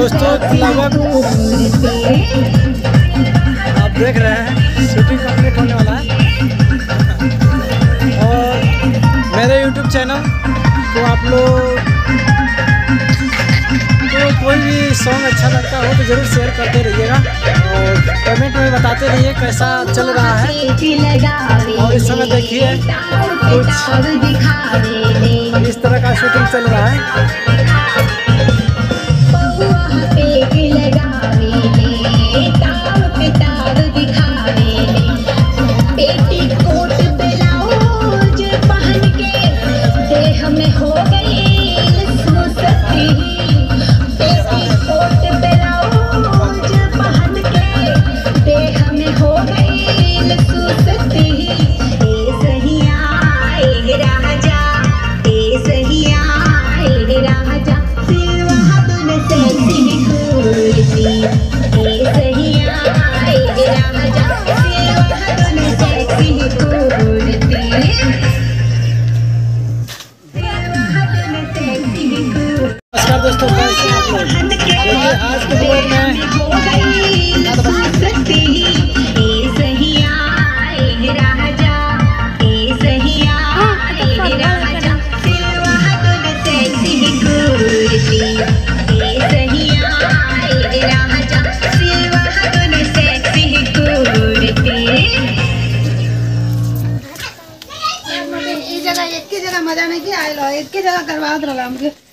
दोस्तों लगभग आप देख रहे हैं शूटिंग कंप्लीट होने वाला है। और मेरे YouTube चैनल को आप लोग तो कोई भी सॉन्ग अच्छा लगता हो तो ज़रूर शेयर करते रहिएगा और कमेंट में बताते रहिए कैसा चल रहा है। और इस समय देखिए कुछ इस तरह का शूटिंग चल रहा है। नमस्कार दोस्तों, कैसे आप लोग? देखिए आज के ब्लॉग में जगह मजा नहीं किया, एक जगह करवा रहा मुझे।